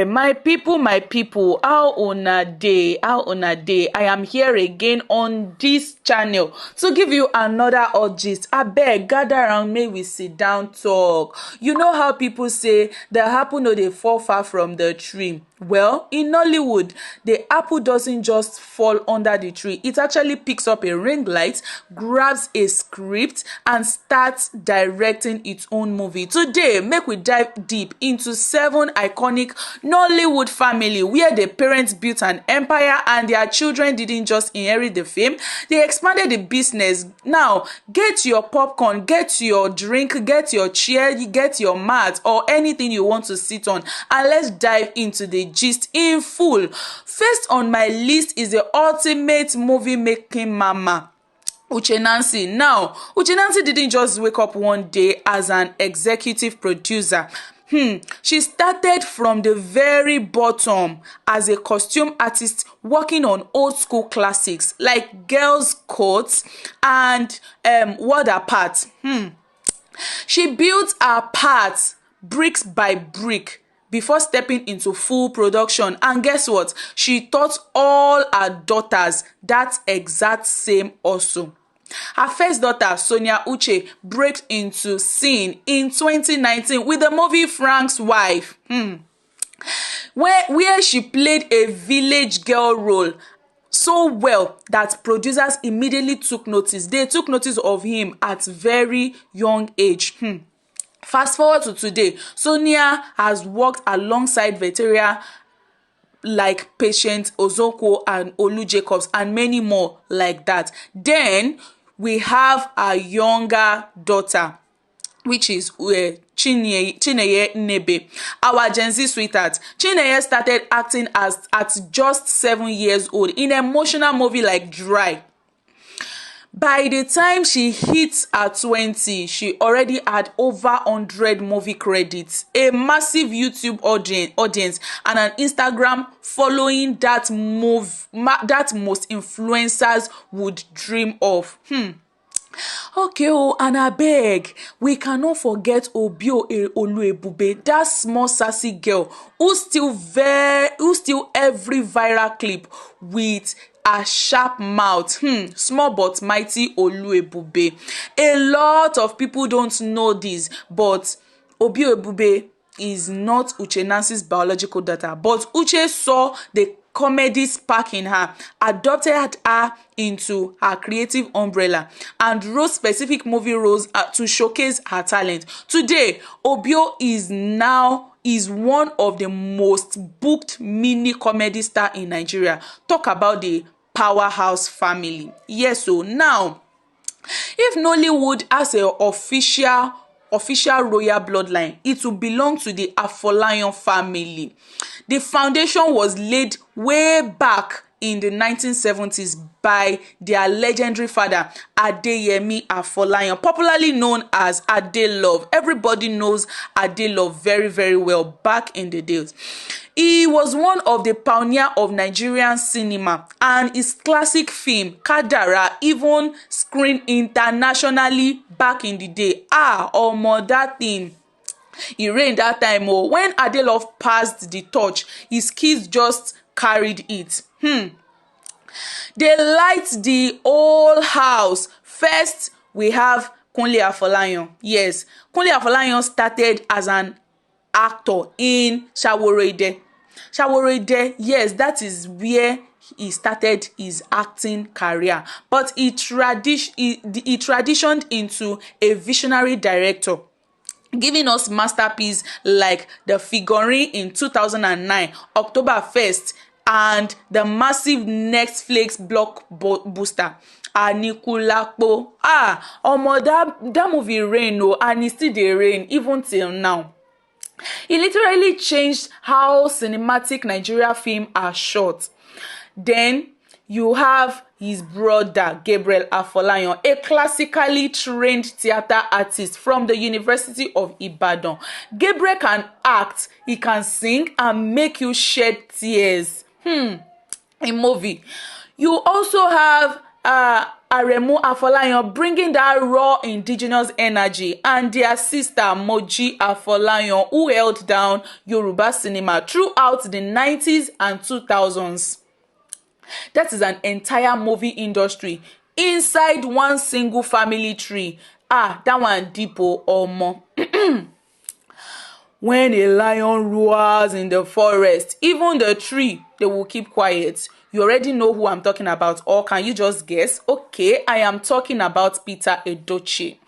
My people, how una day? I am here again on this channel to give you another gist. Abeg, gather around, may we sit down talk. You know how people say the apple no dey fall far from the tree. Well, in Nollywood, the apple doesn't just fall under the tree. It actually picks up a ring light, grabs a script, and starts directing its own movie. Today, make we dive deep into 7 iconic Nollywood family where the parents built an empire and their children didn't just inherit the fame, they expanded the business. Now, get your popcorn, get your drink, get your chair, get your mat, or anything you want to sit on, and let's dive into the gist in full. First on my list is the ultimate movie making mama, Uche Nancy. Now, Uche Nancy didn't just wake up one day as an executive producer. She started from the very bottom as a costume artist working on old school classics like Girls' Coats and World Apart. She built her parts bricks by brick before stepping into full production, and guess what? She taught all her daughters that exact same also. Her first daughter, Sonia Uche, broke into scene in 2019 with the movie Frank's Wife, where she played a village girl role so well that producers immediately took notice. They took notice of him at very young age. Fast forward to today, Sonia has worked alongside veterans like Patient Ozoko and Olu Jacobs and many more like that. Then we have our younger daughter, which is Chineye Nebe, our Gen Z sweetheart. Chineye started acting at just 7 years old in an emotional movie like Dry. By the time she hits her 20, she already had over 100 movie credits, a massive YouTube audience, and an Instagram following that most influencers would dream of. Okay, and abeg, we cannot forget Obio Oluebube, that small sassy girl who still every viral clip with a sharp mouth. Small but mighty Oluebube. A lot of people don't know this, but Obio Ebube is not Uche Nancy's biological daughter, but Uche saw the comedy spark in her, adopted her into her creative umbrella, and wrote specific movie roles to showcase her talent. Today, Obio is one of the most booked mini comedy star in Nigeria. Talk about the powerhouse family. Yes, so now, if Nollywood has a official royal bloodline, it will belong to the Afolayan family. The foundation was laid way back in the 1970s by their legendary father, Adeyemi Afolayan, popularly known as Adelove. Everybody knows Adelove very, very well back in the days. He was one of the pioneers of Nigerian cinema, and his classic film, Kadara, even screened internationally back in the day. That thing. He reigned that time. When Adelove passed the torch, his kids just carried it. They light the whole house. First, we have Kunle Afolayan. Yes, Kunle Afolayan started as an actor in Shaworede. Yes, that is where he started his acting career. But he transitioned into a visionary director, giving us masterpieces like The Figurine in 2009, October 1st, and the massive Netflix blockbuster Anikulapo. That movie reign, and it still dey reign even till now. He literally changed how cinematic Nigeria film are shot. Then you have his brother Gabriel Afolayan, a classically trained theater artist from the University of Ibadan. Gabriel can act, he can sing, and make you shed tears in movie. You also have Aremu Afolayan, bringing that raw indigenous energy, and their sister Moji Afolayan, who held down Yoruba cinema throughout the 90s and 2000s. That is an entire movie industry inside one single family tree. That one deep or more. When a lion roars in the forest, even the tree, they will keep quiet. You already know who I'm talking about, or can you just guess? Okay, I am talking about Peter Edoche.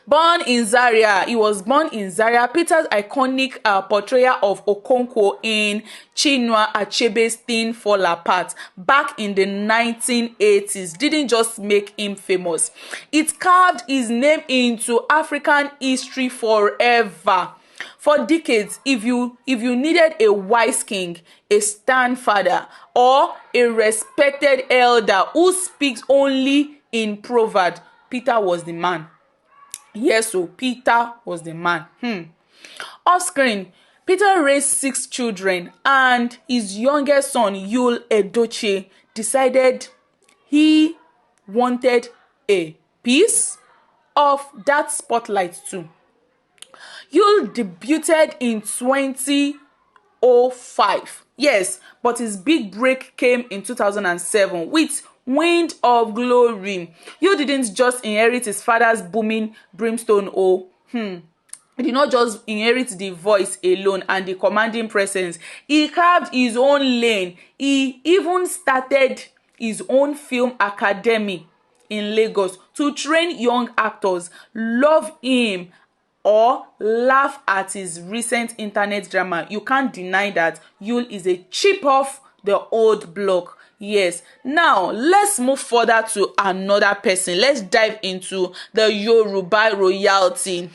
Born in Zaria, he was born in Zaria. Peter's iconic portrayal of Okonkwo in Chinua Achebe's Thing Fall Apart back in the 1980s didn't just make him famous. It carved his name into African history forever. For decades, if you needed a wise king, a stern father, or a respected elder who speaks only in proverb, Peter was the man. Yes, so Peter was the man. Off screen, Peter raised 6 children, and his youngest son, Yul Edoche, decided he wanted a piece of that spotlight too. Yul debuted in 2005. Yes, but his big break came in 2007 with Wind of Glory. Yul didn't just inherit his father's booming brimstone. He did not just inherit the voice alone and the commanding presence. He carved his own lane. He even started his own film academy in Lagos to train young actors. Love him or laugh at his recent internet drama, you can't deny that Yul is a chip off the old block. Yes. Now let's move further to another person. Let's dive into the Yoruba royalty.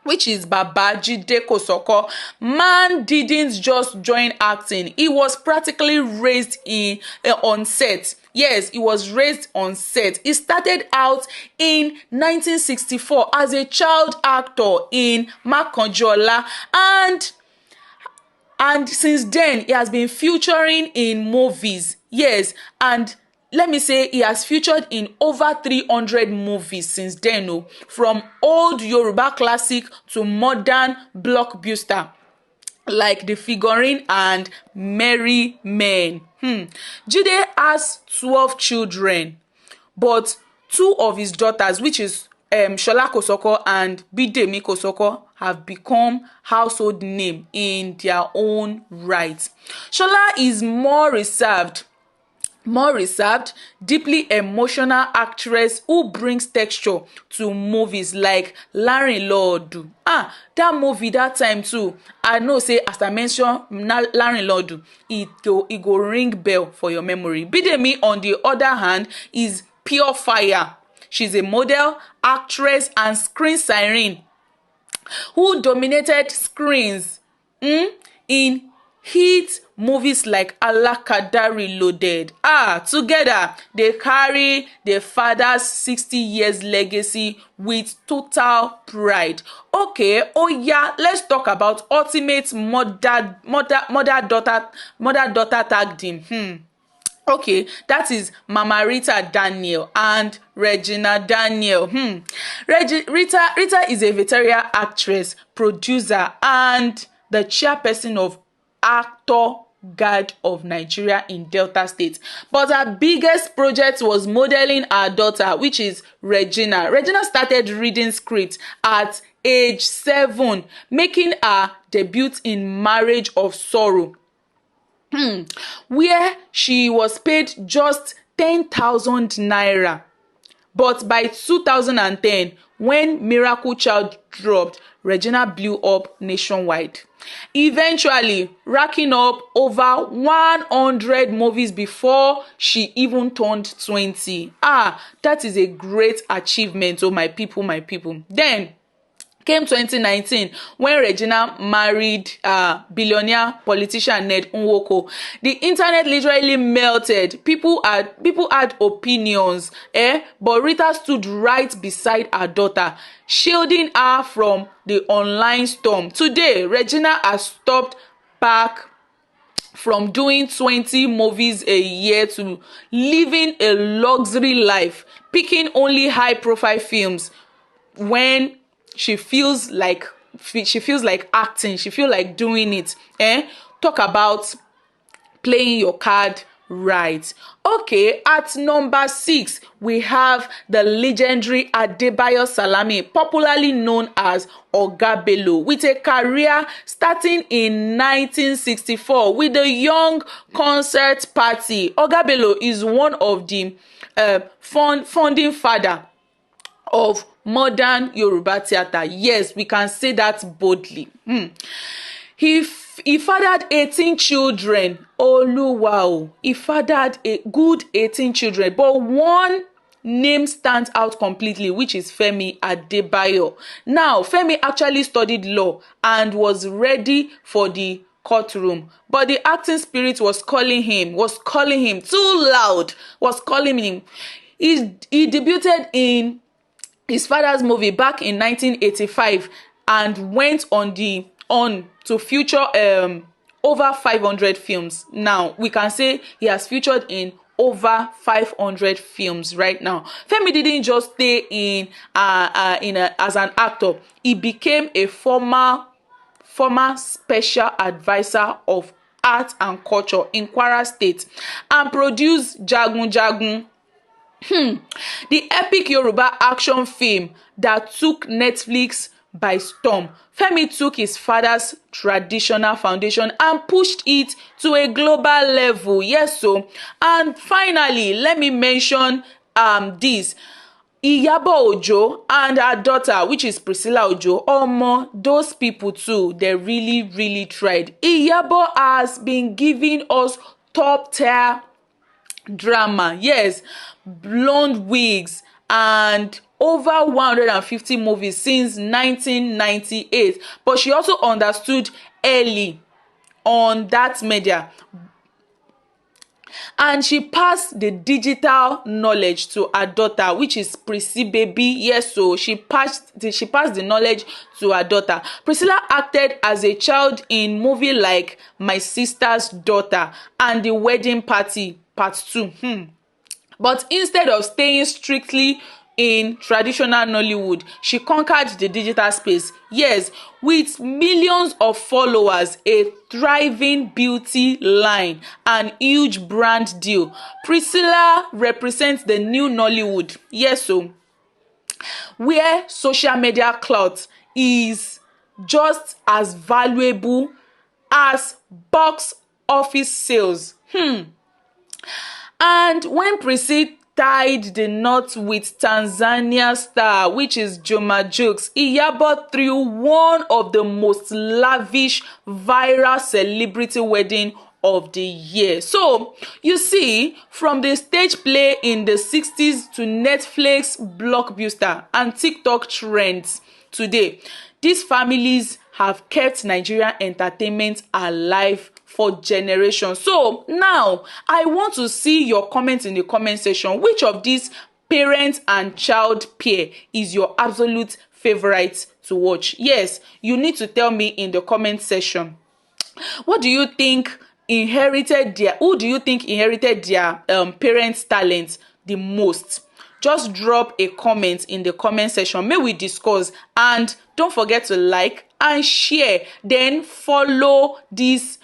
Which is Babajide Kosoko. Man didn't just join acting. He was practically raised on set. Yes, he was raised on set. He started out in 1964 as a child actor in Makanjola, and since then he has been featuring in movies. Yes, and let me say he has featured in over 300 movies since then, from old Yoruba classic to modern blockbuster like The Figurine and Merry Men. Jide has 12 children, but 2 of his daughters, which is Shola Kosoko and Bidemi Kosoko, have become household name in their own right. Shola is more reserved, deeply emotional actress who brings texture to movies like Larinlodu. That movie that time too, I know say as I mention Larinlodu, it go ring bell for your memory. Bidemi, on the other hand, is pure fire. She's a model, actress, and screen siren who dominated screens in hit movies like Alakada Reloaded. Together they carry their father's 60 years legacy with total pride. Okay, let's talk about ultimate mother-daughter tag team. Okay, that is Mama Rita Daniel and Regina Daniel. Rita is a veteran actress, producer, and the chairperson of Actor Guard of Nigeria in Delta State. But her biggest project was modeling her daughter, which is Regina. Regina started reading scripts at age 7, making her debut in Marriage of Sorrow, where she was paid just 10,000 naira. But by 2010, when Miracle Child dropped, Regina blew up nationwide, eventually racking up over 100 movies before she even turned 20. That is a great achievement, my people. Then came 2019 when Regina married billionaire politician Ned Nwoko. The internet literally melted. People had opinions, but Rita stood right beside her daughter, shielding her from the online storm. Today, Regina has stepped back from doing 20 movies a year to living a luxury life, picking only high profile films when she feels like acting, she feels like doing it. Talk about playing your card right. Okay, at number 6 we have the legendary Adebayo Salami, popularly known as Oga Bello, with a career starting in 1964 with the Young Concert Party. Oga Bello is one of the founding father of modern Yoruba theatre. Yes, we can say that boldly. He fathered 18 children. Oluwa, he fathered a good 18 children, but one name stands out completely, which is Femi Adebayo. Now, Femi actually studied law and was ready for the courtroom, but the acting spirit was calling him too loud, was calling him. He debuted in his father's movie back in 1985 and went on to feature over 500 films. Now we can say he has featured in over 500 films right now. Femi didn't just stay as an actor. He became a former special advisor of art and culture in Kwara State and produced Jagun Jagun, the epic Yoruba action film that took Netflix by storm. Femi took his father's traditional foundation and pushed it to a global level. Yes, so. And finally, let me mention this. Iyabo Ojo and her daughter, which is Priscilla Ojo, those people too, they really tried. Iyabo has been giving us top tier drama. Yes, blonde wigs and over 150 movies since 1998, but she also understood early on that media and she passed the digital knowledge to her daughter, which is Prissy baby. Yes, so she passed the knowledge to her daughter. Priscilla acted as a child in movie like My Sister's Daughter and The Wedding Party Part 2. But instead of staying strictly in traditional Nollywood, she conquered the digital space. Yes, with millions of followers, a thriving beauty line, and huge brand deal, Priscilla represents the new Nollywood. Yes, so where social media clout is just as valuable as box office sales. And when Prissy tied the knot with Tanzania star, which is Juma Jukes, Iyabo threw one of the most lavish viral celebrity wedding of the year. So you see, from the stage play in the 60s to Netflix blockbuster and TikTok trends today, these families have kept Nigerian entertainment alive for generations. So now I want to see your comments in the comment section. Which of these parent and child pair is your absolute favorite to watch? Yes, you need to tell me in the comment section. What do you think who do you think inherited their parents' talent the most? Just drop a comment in the comment section. May we discuss, and don't forget to like and share. Then follow this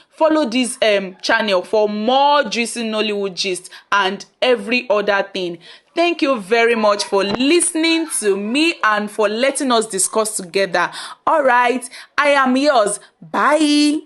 channel for more juicy Nollywood gist and every other thing. Thank you very much for listening to me and for letting us discuss together. All right, I am yours. Bye.